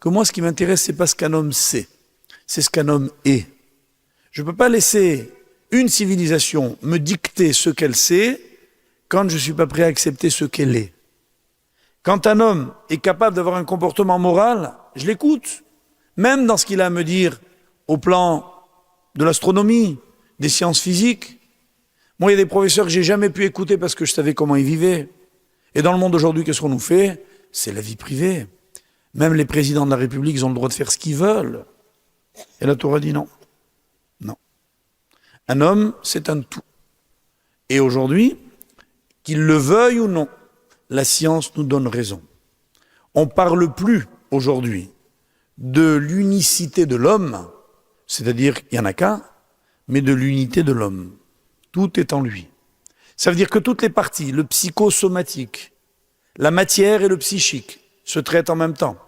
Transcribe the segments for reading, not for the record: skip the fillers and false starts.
que moi, ce qui m'intéresse, c'est pas ce qu'un homme sait, c'est ce qu'un homme est. Je ne peux pas laisser une civilisation me dicter ce qu'elle sait quand je ne suis pas prêt à accepter ce qu'elle est. Quand un homme est capable d'avoir un comportement moral, je l'écoute, même dans ce qu'il a à me dire au plan de l'astronomie, des sciences physiques. Moi, il y a des professeurs que j'ai jamais pu écouter parce que je savais comment ils vivaient. Et dans le monde d'aujourd'hui, qu'est-ce qu'on nous fait? C'est la vie privée. Même les présidents de la République, ils ont le droit de faire ce qu'ils veulent. Et la Torah dit non. Non. Un homme, c'est un tout. Et aujourd'hui, qu'il le veuille ou non, la science nous donne raison. On ne parle plus aujourd'hui de l'unicité de l'homme, c'est-à-dire qu'il n'y en a qu'un, mais de l'unité de l'homme. Tout est en lui. Ça veut dire que toutes les parties, le psychosomatique, la matière et le psychique, se traitent en même temps.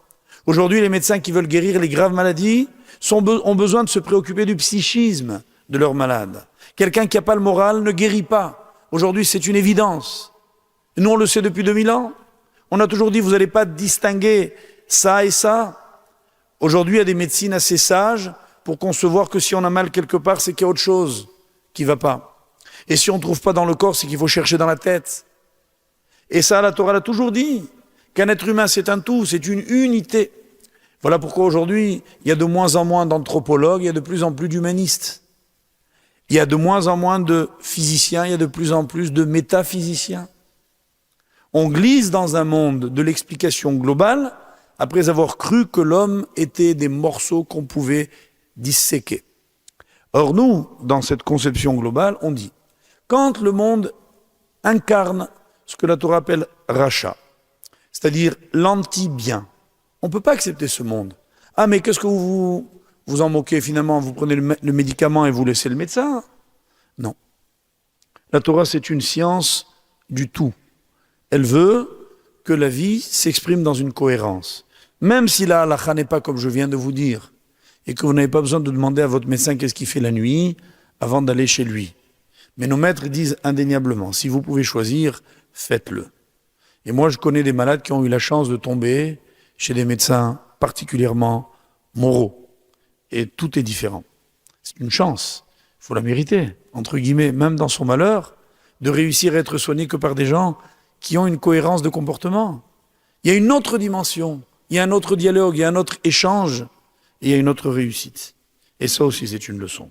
Aujourd'hui, les médecins qui veulent guérir les graves maladies ont besoin de se préoccuper du psychisme de leurs malades. Quelqu'un qui n'a pas le moral ne guérit pas. Aujourd'hui, c'est une évidence. Nous, on le sait depuis 2000 ans. On a toujours dit, vous n'allez pas distinguer ça et ça. Aujourd'hui, il y a des médecines assez sages pour concevoir que si on a mal quelque part, c'est qu'il y a autre chose qui ne va pas. Et si on ne trouve pas dans le corps, c'est qu'il faut chercher dans la tête. Et ça, la Torah l'a toujours dit, qu'un être humain, c'est un tout, c'est une unité. Voilà pourquoi aujourd'hui, il y a de moins en moins d'anthropologues, il y a de plus en plus d'humanistes. Il y a de moins en moins de physiciens, il y a de plus en plus de métaphysiciens. On glisse dans un monde de l'explication globale après avoir cru que l'homme était des morceaux qu'on pouvait disséquer. Or nous, dans cette conception globale, on dit, quand le monde incarne ce que la Torah appelle rachat, c'est-à-dire l'anti-bien, on ne peut pas accepter ce monde. Ah, mais qu'est-ce que vous en moquez finalement? Vous prenez le médicament et vous laissez le médecin? Non. La Torah, c'est une science du tout. Elle veut que la vie s'exprime dans une cohérence. Même si la halakha n'est pas comme je viens de vous dire, et que vous n'avez pas besoin de demander à votre médecin qu'est-ce qu'il fait la nuit avant d'aller chez lui. Mais nos maîtres disent indéniablement, si vous pouvez choisir, faites-le. Et moi, je connais des malades qui ont eu la chance de tomber chez des médecins particulièrement moraux. Et tout est différent. C'est une chance. Il faut la mériter, entre guillemets, même dans son malheur, de réussir à être soigné que par des gens qui ont une cohérence de comportement. Il y a une autre dimension, il y a un autre dialogue, il y a un autre échange, et il y a une autre réussite. Et ça aussi, c'est une leçon.